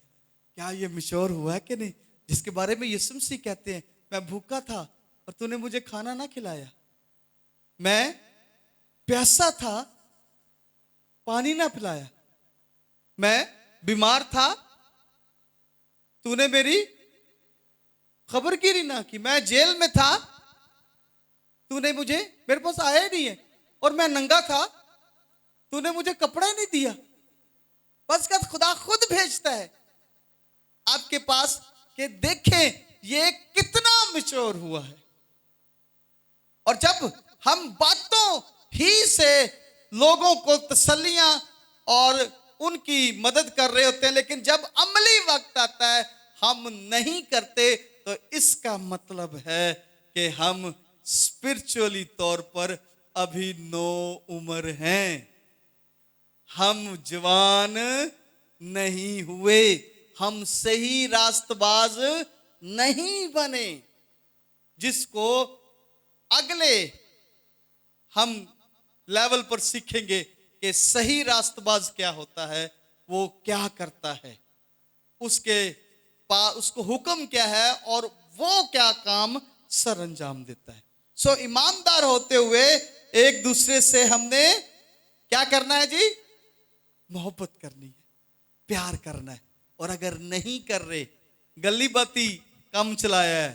क्या ये मिश्योर हुआ है कि नहीं, जिसके बारे में यीशु मसीह कहते हैं, मैं भूखा था और तूने मुझे खाना ना खिलाया, मैं प्यासा था पानी ना पिलाया, मैं बीमार था तूने मेरी खबरगिरी ना की, मैं जेल में था तूने मुझे, मेरे पास आया ही नहीं है, और मैं नंगा था तूने मुझे कपड़ा ही नहीं दिया। बस का खुदा खुद भेजता है आपके पास कि देखें ये कितना मैच्योर हुआ है। और जब हम बातों ही से लोगों को तसल्लियां और उनकी मदद कर रहे होते हैं, लेकिन जब अमली वक्त आता है हम नहीं करते, तो इसका मतलब है कि हम स्पिरिचुअली तौर पर अभी नो उम्र हैं, हम जवान नहीं हुए, हम सही रास्तबाज नहीं बने, जिसको अगले हम लेवल पर सीखेंगे कि सही रास्तबाज क्या होता है, वो क्या करता है, उसको हुक्म क्या है और वो क्या काम सर अंजाम देता है। सो ईमानदार होते हुए एक दूसरे से हमने क्या करना है जी, मोहब्बत करनी है, प्यार करना है। और अगर नहीं कर रहे, गली बाती काम चलाया है,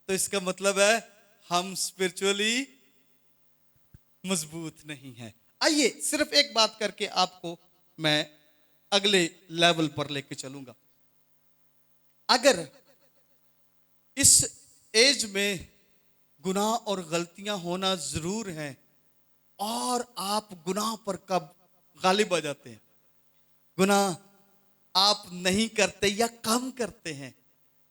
तो इसका मतलब है हम स्पिरिचुअली मजबूत नहीं है। आइए सिर्फ एक बात करके आपको मैं अगले लेवल पर लेके चलूंगा। अगर इस एज में गुनाह और गलतियां होना जरूर है, और आप गुनाह पर कब गालिब आ जाते हैं, गुनाह आप नहीं करते या कम करते हैं,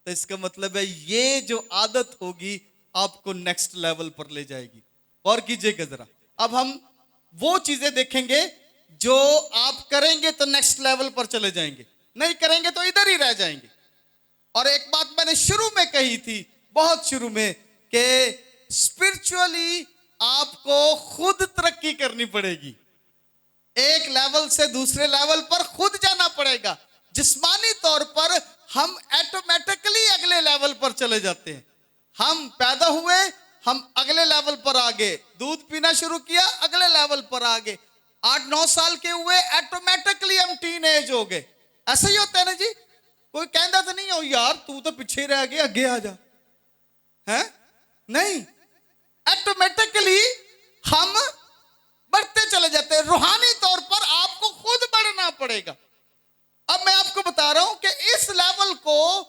तो इसका मतलब है ये जो आदत होगी आपको नेक्स्ट लेवल पर ले जाएगी। और कीजिएगा जरा, अब हम वो चीजें देखेंगे जो आप करेंगे तो नेक्स्ट लेवल पर चले जाएंगे, नहीं करेंगे तो इधर ही रह जाएंगे। और एक बात मैंने शुरू में कही थी, बहुत शुरू में, कि स्पिरिचुअली आपको खुद तरक्की करनी पड़ेगी, एक लेवल से दूसरे लेवल पर खुद जाना पड़ेगा। जिस्मानी तौर पर हम ऑटोमेटिकली अगले लेवल पर चले जाते हैं, हम पैदा हुए, हम अगले लेवल पर आ गए, दूध पीना शुरू किया, अगले लेवल पर आ गए, 8-9 साल के हुए, ऑटोमेटिकली हम टीन एज हो गए। ऐसा ही होता है ना जी, कोई कहता तो नहीं हो यार तू तो पीछे रह गया, आगे आ जा, है नहीं, ऑटोमेटिकली हम बढ़ते चले जाते हैं। रूहानी तौर पर आपको खुद बढ़ना पड़ेगा। अब मैं आपको बता रहा हूं कि इस लेवल को,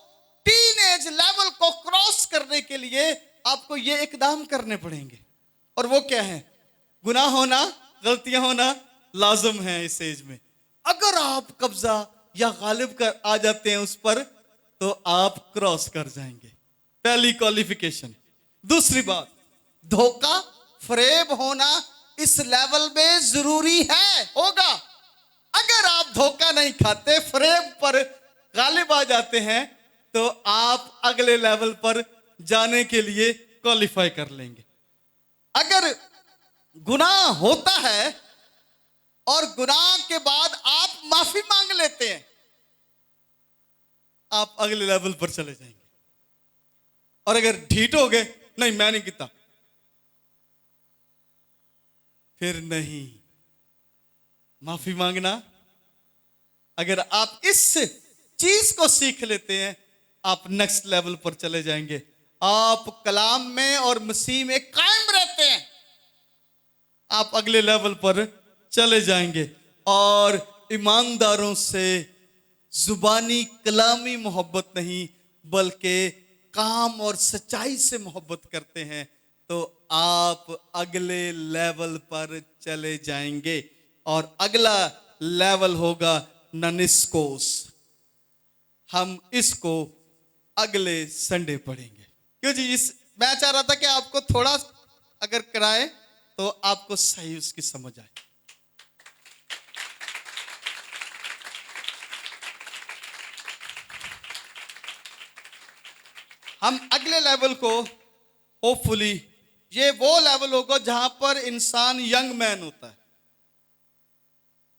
टीनेज लेवल को क्रॉस करने के लिए आपको ये इकदाम करने पड़ेंगे, और वो क्या है, गुनाह होना, गलतियां होना लाजम है इस एज में। अगर आप कब्जा या गालिब कर आ जाते हैं उस पर, तो आप क्रॉस कर जाएंगे, पहली क्वालिफिकेशन। दूसरी बात, धोखा फरेब होना इस लेवल में जरूरी है, होगा। अगर आप धोखा नहीं खाते, फरेब पर गालिब आ जाते हैं, तो आप अगले लेवल पर जाने के लिए क्वालिफाई कर लेंगे। अगर गुनाह होता है और गुनाह के बाद आप माफी मांग लेते हैं, आप अगले लेवल पर चले जाएंगे। और अगर ढीठ हो गए, नहीं मैं नहीं किया, फिर नहीं। माफी मांगना, अगर आप इस चीज को सीख लेते हैं, आप नेक्स्ट लेवल पर चले जाएंगे। आप कलाम में और मसीह में कायम रहते हैं, आप अगले लेवल पर चले जाएंगे। और ईमानदारों से जुबानी कलामी मोहब्बत नहीं, बल्कि काम और सच्चाई से मोहब्बत करते हैं, तो आप अगले लेवल पर चले जाएंगे। और अगला लेवल होगा ननिस्कोस। हम इसको अगले संडे पढ़ेंगे। क्यों जी, मैं चाह रहा था कि आपको थोड़ा अगर कराए तो आपको सही उसकी समझ आए। हम अगले लेवल को होपफुली, ये वो लेवल होगा जहां पर इंसान यंग मैन होता है,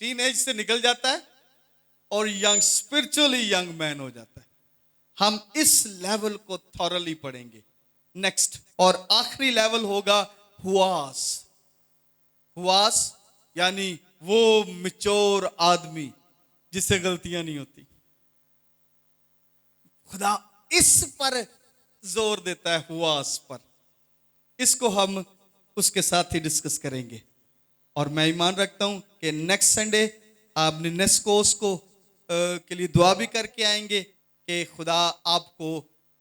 टीन एज से निकल जाता है और यंग, स्पिरिचुअली यंग मैन हो जाता है। हम इस लेवल को थॉरली पढ़ेंगे नेक्स्ट। और आखिरी लेवल होगा हुआस। हुआस यानी वो मिच्योर आदमी जिससे गलतियां नहीं होती। खुदा इस पर जोर देता है, हुआस पर। इसको हम उसके साथ ही डिस्कस करेंगे। और मैं ईमान रखता हूं कि नेक्स्ट संडे आप निनेस्कोस को के लिए दुआ भी करके आएंगे कि खुदा आपको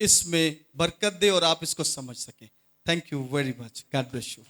इसमें बरकत दे और आप इसको समझ सकें। Thank you very much. God bless you.